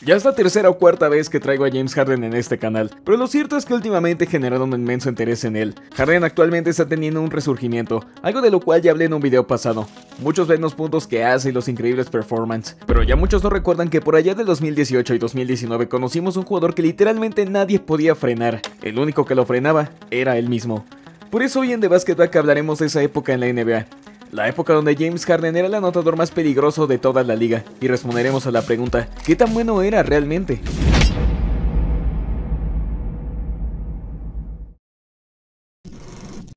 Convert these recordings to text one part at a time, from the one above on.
Ya es la tercera o cuarta vez que traigo a James Harden en este canal, pero lo cierto es que últimamente he generado un inmenso interés en él. Harden actualmente está teniendo un resurgimiento, algo de lo cual ya hablé en un video pasado. Muchos ven los puntos que hace y los increíbles performances, pero ya muchos no recuerdan que por allá del 2018 y 2019 conocimos un jugador que literalmente nadie podía frenar. El único que lo frenaba era él mismo. Por eso hoy en The Basket Back hablaremos de esa época en la NBA. La época donde James Harden era el anotador más peligroso de toda la liga, y responderemos a la pregunta, ¿qué tan bueno era realmente?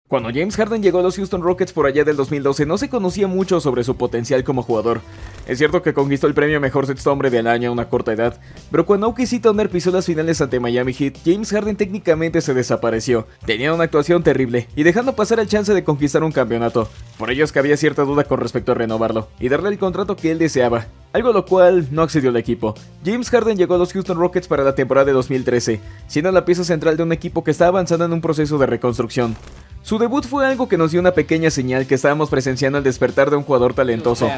Cuando James Harden llegó a los Houston Rockets por allá del 2012 no se conocía mucho sobre su potencial como jugador. Es cierto que conquistó el premio Mejor Sexto Hombre del Año a una corta edad, pero cuando OKC Thunder pisó las finales ante Miami Heat, James Harden técnicamente se desapareció. Tenía una actuación terrible y dejando pasar el chance de conquistar un campeonato. Por ello es que había cierta duda con respecto a renovarlo y darle el contrato que él deseaba, algo a lo cual no accedió el equipo. James Harden llegó a los Houston Rockets para la temporada de 2013, siendo la pieza central de un equipo que estaba avanzando en un proceso de reconstrucción. Su debut fue algo que nos dio una pequeña señal que estábamos presenciando el despertar de un jugador talentoso.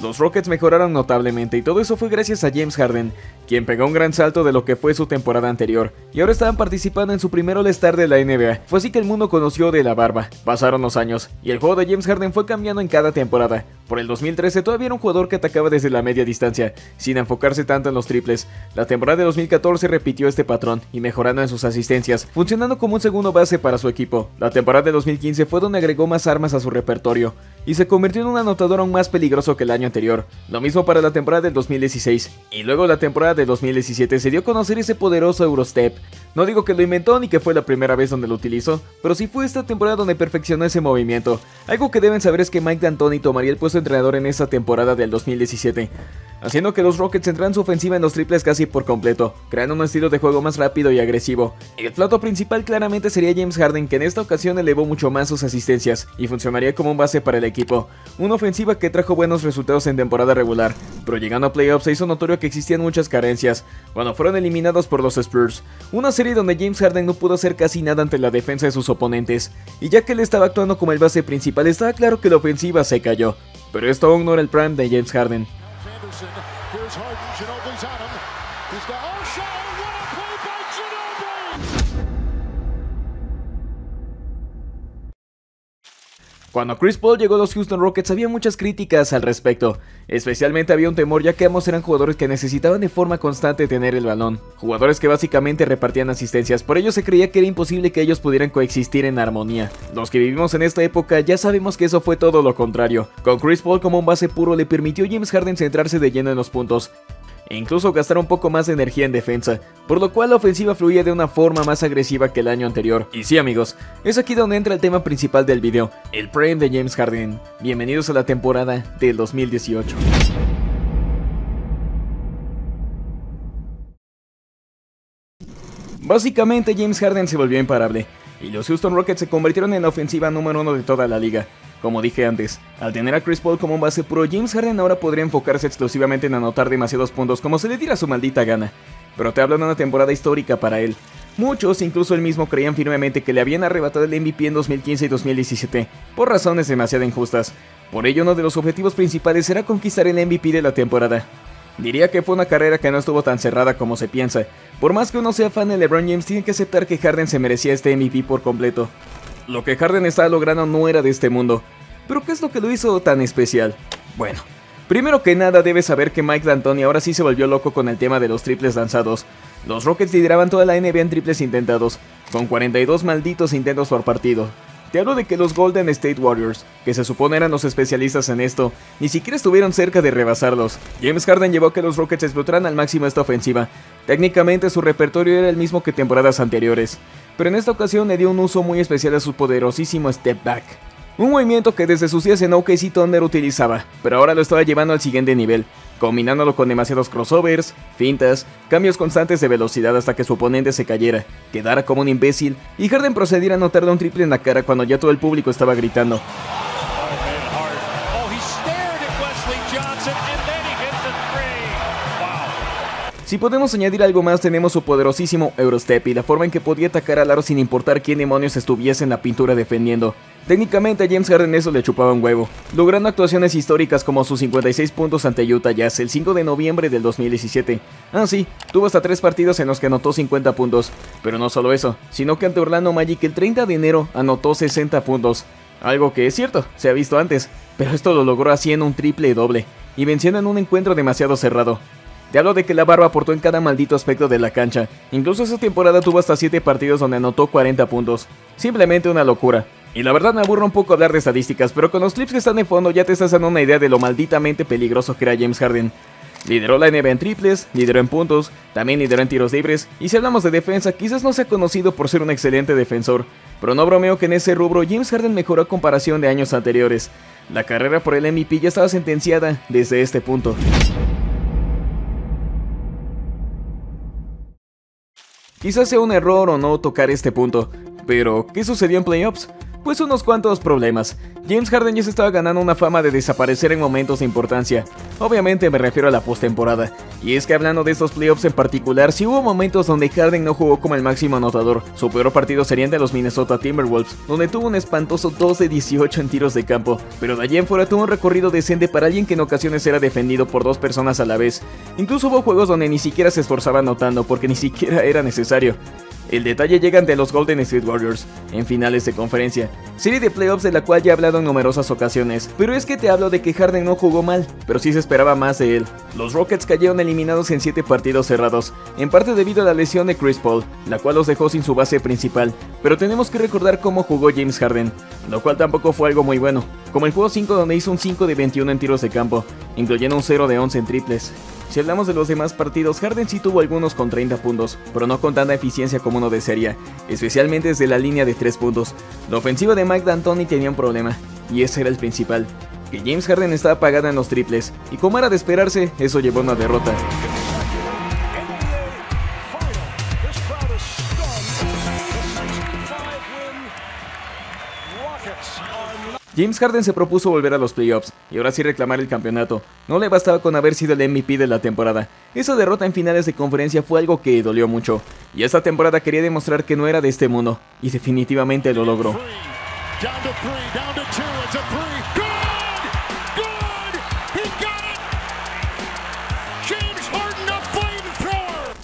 Los Rockets mejoraron notablemente y todo eso fue gracias a James Harden, quien pegó un gran salto de lo que fue su temporada anterior, y ahora estaban participando en su primer All-Star de la NBA. Fue así que el mundo conoció de la barba. Pasaron los años, y el juego de James Harden fue cambiando en cada temporada. Por el 2013 todavía era un jugador que atacaba desde la media distancia, sin enfocarse tanto en los triples. La temporada de 2014 repitió este patrón, y mejorando en sus asistencias, funcionando como un segundo base para su equipo. La temporada de 2015 fue donde agregó más armas a su repertorio, y se convirtió en un anotador aún más peligroso que el año anterior. Lo mismo para la temporada del 2016, y luego la temporada de 2017 se dio a conocer ese poderoso Eurostep. No digo que lo inventó ni que fue la primera vez donde lo utilizó, pero sí fue esta temporada donde perfeccionó ese movimiento. Algo que deben saber es que Mike D'Antoni tomaría el puesto de entrenador en esta temporada del 2017, haciendo que los Rockets centraran su ofensiva en los triples casi por completo, creando un estilo de juego más rápido y agresivo. El plato principal claramente sería James Harden, que en esta ocasión elevó mucho más sus asistencias y funcionaría como un base para el equipo. Una ofensiva que trajo buenos resultados en temporada regular, pero llegando a playoffs se hizo notorio que existían muchas carencias cuando fueron eliminados por los Spurs, una serie donde James Harden no pudo hacer casi nada ante la defensa de sus oponentes, y ya que él estaba actuando como el base principal estaba claro que la ofensiva se cayó, pero esto aún no era el prime de James Harden. Cuando Chris Paul llegó a los Houston Rockets había muchas críticas al respecto, especialmente había un temor ya que ambos eran jugadores que necesitaban de forma constante tener el balón, jugadores que básicamente repartían asistencias, por ello se creía que era imposible que ellos pudieran coexistir en armonía. Los que vivimos en esta época ya sabemos que eso fue todo lo contrario, con Chris Paul como un base puro le permitió a James Harden centrarse de lleno en los puntos, e incluso gastar un poco más de energía en defensa, por lo cual la ofensiva fluía de una forma más agresiva que el año anterior. Y sí amigos, es aquí donde entra el tema principal del video, el prime de James Harden. Bienvenidos a la temporada del 2018. Básicamente James Harden se volvió imparable, y los Houston Rockets se convirtieron en la ofensiva número 1 de toda la liga. Como dije antes, al tener a Chris Paul como un base puro, James Harden ahora podría enfocarse exclusivamente en anotar demasiados puntos como se le diera su maldita gana. Pero te hablo de una temporada histórica para él. Muchos, incluso él mismo, creían firmemente que le habían arrebatado el MVP en 2015 y 2017, por razones demasiado injustas. Por ello, uno de los objetivos principales era conquistar el MVP de la temporada. Diría que fue una carrera que no estuvo tan cerrada como se piensa. Por más que uno sea fan de LeBron James, tiene que aceptar que Harden se merecía este MVP por completo. Lo que Harden estaba logrando no era de este mundo. ¿Pero qué es lo que lo hizo tan especial? Bueno, primero que nada debes saber que Mike D'Antoni ahora sí se volvió loco con el tema de los triples lanzados. Los Rockets lideraban toda la NBA en triples intentados, con 42 malditos intentos por partido. Te hablo de que los Golden State Warriors, que se supone eran los especialistas en esto, ni siquiera estuvieron cerca de rebasarlos. James Harden llevó a que los Rockets explotaran al máximo esta ofensiva. Técnicamente su repertorio era el mismo que temporadas anteriores, pero en esta ocasión le dio un uso muy especial a su poderosísimo step back. Un movimiento que desde sus días en OKC Thunder utilizaba, pero ahora lo estaba llevando al siguiente nivel, combinándolo con demasiados crossovers, fintas, cambios constantes de velocidad hasta que su oponente se cayera, quedara como un imbécil y Harden procediera a anotarle un triple en la cara cuando ya todo el público estaba gritando. Si podemos añadir algo más, tenemos su poderosísimo Eurostep y la forma en que podía atacar al aro sin importar quién demonios estuviese en la pintura defendiendo. Técnicamente a James Harden eso le chupaba un huevo, logrando actuaciones históricas como sus 56 puntos ante Utah Jazz el 5 de noviembre del 2017. Ah sí, tuvo hasta 3 partidos en los que anotó 50 puntos, pero no solo eso, sino que ante Orlando Magic el 30 de enero anotó 60 puntos. Algo que es cierto, se ha visto antes, pero esto lo logró así en un triple doble, y venciendo en un encuentro demasiado cerrado. Te hablo de que la barba aportó en cada maldito aspecto de la cancha, incluso esa temporada tuvo hasta 7 partidos donde anotó 40 puntos. Simplemente una locura. Y la verdad me aburre un poco hablar de estadísticas, pero con los clips que están de fondo ya te estás dando una idea de lo malditamente peligroso que era James Harden. Lideró la NBA en triples, lideró en puntos, también lideró en tiros libres, y si hablamos de defensa, quizás no sea conocido por ser un excelente defensor, pero no bromeo que en ese rubro James Harden mejoró a comparación de años anteriores. La carrera por el MVP ya estaba sentenciada desde este punto. Quizás sea un error o no tocar este punto, pero ¿qué sucedió en playoffs? Pues unos cuantos problemas. James Harden ya se estaba ganando una fama de desaparecer en momentos de importancia. Obviamente me refiero a la postemporada. Y es que hablando de estos playoffs en particular, sí hubo momentos donde Harden no jugó como el máximo anotador. Su peor partido sería ante los Minnesota Timberwolves, donde tuvo un espantoso 2 de 18 en tiros de campo. Pero de allí en fuera tuvo un recorrido decente para alguien que en ocasiones era defendido por 2 personas a la vez. Incluso hubo juegos donde ni siquiera se esforzaba anotando porque ni siquiera era necesario. El detalle llega ante los Golden State Warriors, en finales de conferencia, serie de playoffs de la cual ya he hablado en numerosas ocasiones, pero es que te hablo de que Harden no jugó mal, pero sí se esperaba más de él. Los Rockets cayeron eliminados en 7 partidos cerrados, en parte debido a la lesión de Chris Paul, la cual los dejó sin su base principal, pero tenemos que recordar cómo jugó James Harden, lo cual tampoco fue algo muy bueno, como el juego 5 donde hizo un 5 de 21 en tiros de campo, incluyendo un 0 de 11 en triples. Si hablamos de los demás partidos, Harden sí tuvo algunos con 30 puntos, pero no con tanta eficiencia como uno desearía, especialmente desde la línea de 3 puntos. La ofensiva de Mike D'Antoni tenía un problema, y ese era el principal, que James Harden estaba apagada en los triples, y como era de esperarse, eso llevó a una derrota. James Harden se propuso volver a los playoffs y ahora sí reclamar el campeonato. No le bastaba con haber sido el MVP de la temporada. Esa derrota en finales de conferencia fue algo que dolió mucho. Y esta temporada quería demostrar que no era de este mundo. Y definitivamente lo logró.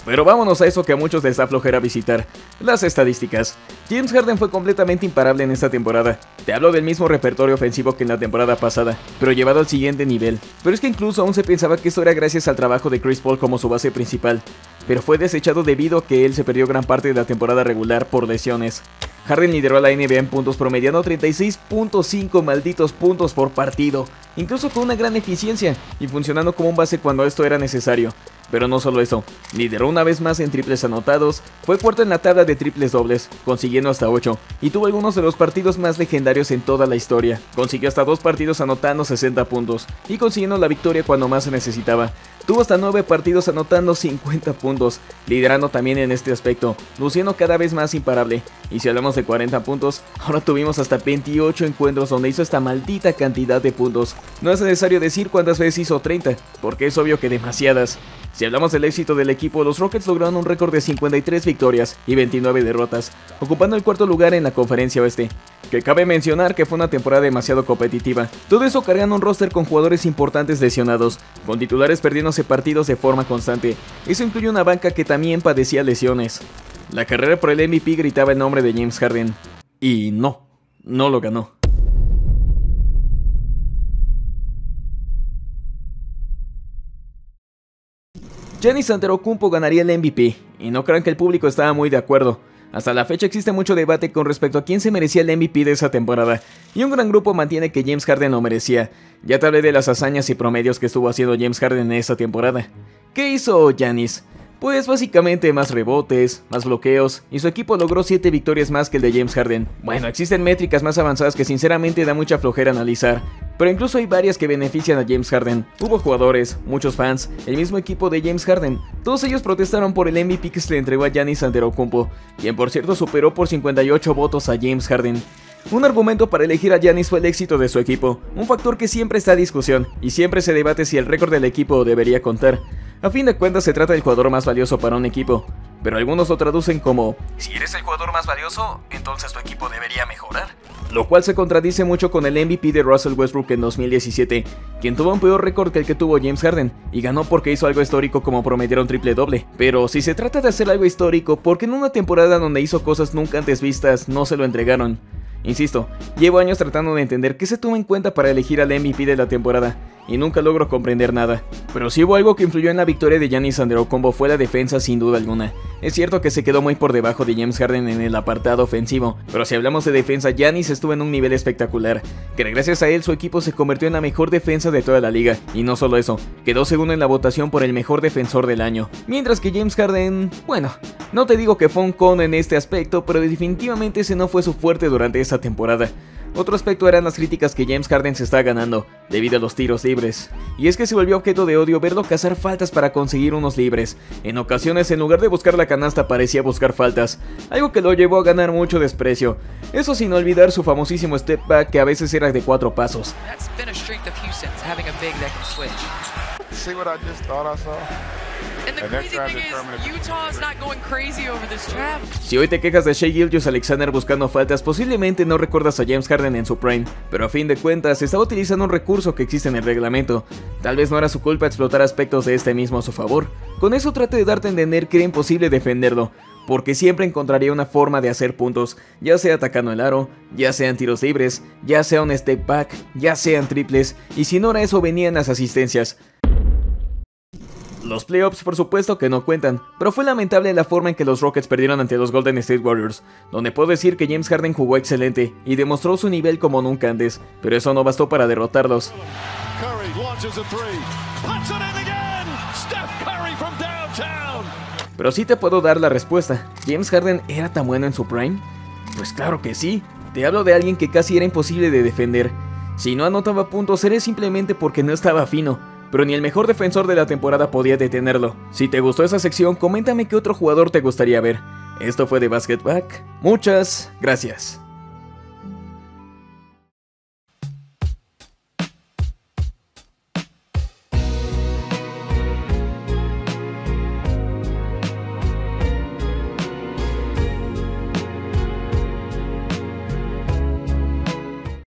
Pero vámonos a eso que a muchos les da flojera visitar, las estadísticas. James Harden fue completamente imparable en esta temporada. Te hablo del mismo repertorio ofensivo que en la temporada pasada, pero llevado al siguiente nivel. Pero es que incluso aún se pensaba que esto era gracias al trabajo de Chris Paul como su base principal, pero fue desechado debido a que él se perdió gran parte de la temporada regular por lesiones. Harden lideró a la NBA en puntos promediando 36.5 malditos puntos por partido, incluso con una gran eficiencia y funcionando como un base cuando esto era necesario. Pero no solo eso, lideró una vez más en triples anotados, fue cuarto en la tabla de triples dobles, consiguiendo hasta 8, y tuvo algunos de los partidos más legendarios en toda la historia. Consiguió hasta 2 partidos anotando 60 puntos, y consiguiendo la victoria cuando más se necesitaba. Tuvo hasta 9 partidos anotando 50 puntos, liderando también en este aspecto, luciendo cada vez más imparable. Y si hablamos de 40 puntos, ahora tuvimos hasta 28 encuentros donde hizo esta maldita cantidad de puntos. No es necesario decir cuántas veces hizo 30, porque es obvio que demasiadas. Si hablamos del éxito del equipo, los Rockets lograron un récord de 53 victorias y 29 derrotas, ocupando el cuarto lugar en la conferencia oeste, que cabe mencionar que fue una temporada demasiado competitiva. Todo eso cargando un roster con jugadores importantes lesionados, con titulares perdiéndose partidos de forma constante. Eso incluye una banca que también padecía lesiones. La carrera por el MVP gritaba el nombre de James Harden, y no lo ganó. Giannis Antetokounmpo ganaría el MVP, y no crean que el público estaba muy de acuerdo. Hasta la fecha existe mucho debate con respecto a quién se merecía el MVP de esa temporada, y un gran grupo mantiene que James Harden lo merecía. Ya te hablé de las hazañas y promedios que estuvo haciendo James Harden en esta temporada. ¿Qué hizo Giannis? Pues básicamente más rebotes, más bloqueos, y su equipo logró 7 victorias más que el de James Harden. Bueno, existen métricas más avanzadas que sinceramente da mucha flojera analizar, pero incluso hay varias que benefician a James Harden. Hubo jugadores, muchos fans, el mismo equipo de James Harden. Todos ellos protestaron por el MVP que se le entregó a Giannis Antetokounmpo, quien por cierto superó por 58 votos a James Harden. Un argumento para elegir a Giannis fue el éxito de su equipo, un factor que siempre está a discusión, y siempre se debate si el récord del equipo debería contar. A fin de cuentas se trata del jugador más valioso para un equipo, pero algunos lo traducen como: si eres el jugador más valioso, entonces tu equipo debería mejorar. Lo cual se contradice mucho con el MVP de Russell Westbrook en 2017, quien tuvo un peor récord que el que tuvo James Harden, y ganó porque hizo algo histórico como promediar un triple doble. Pero si se trata de hacer algo histórico, ¿por qué en una temporada donde hizo cosas nunca antes vistas no se lo entregaron? Insisto, llevo años tratando de entender qué se toma en cuenta para elegir al MVP de la temporada, y nunca logro comprender nada. Pero si hubo algo que influyó en la victoria de Giannis Antetokounmpo fue la defensa, sin duda alguna. Es cierto que se quedó muy por debajo de James Harden en el apartado ofensivo, pero si hablamos de defensa, Giannis estuvo en un nivel espectacular, que gracias a él su equipo se convirtió en la mejor defensa de toda la liga, y no solo eso, quedó segundo en la votación por el mejor defensor del año. Mientras que James Harden, bueno, no te digo que fue un con en este aspecto, pero definitivamente ese no fue su fuerte durante esta temporada. Otro aspecto eran las críticas que James Harden se está ganando, debido a los tiros libres. Y es que se volvió objeto de odio verlo cazar faltas para conseguir unos libres. En ocasiones, en lugar de buscar la canasta, parecía buscar faltas, algo que lo llevó a ganar mucho desprecio. Eso sin olvidar su famosísimo step back, que a veces era de 4 pasos. Si hoy te quejas de Shai Gilgeous-Alexander buscando faltas, posiblemente no recuerdas a James Harden en su prime, pero a fin de cuentas estaba utilizando un recurso que existe en el reglamento. Tal vez no era su culpa explotar aspectos de este mismo a su favor. Con eso trate de darte a entender que era imposible defenderlo, porque siempre encontraría una forma de hacer puntos, ya sea atacando el aro, ya sean tiros libres, ya sea un step back, ya sean triples, y si no era eso venían las asistencias. Los playoffs por supuesto que no cuentan, pero fue lamentable la forma en que los Rockets perdieron ante los Golden State Warriors, donde puedo decir que James Harden jugó excelente y demostró su nivel como nunca antes, pero eso no bastó para derrotarlos. Pero sí te puedo dar la respuesta. ¿James Harden era tan bueno en su prime? Pues claro que sí. Te hablo de alguien que casi era imposible de defender. Si no anotaba puntos era simplemente porque no estaba fino, pero ni el mejor defensor de la temporada podía detenerlo. Si te gustó esa sección, coméntame qué otro jugador te gustaría ver. Esto fue The Basket Back. Muchas gracias.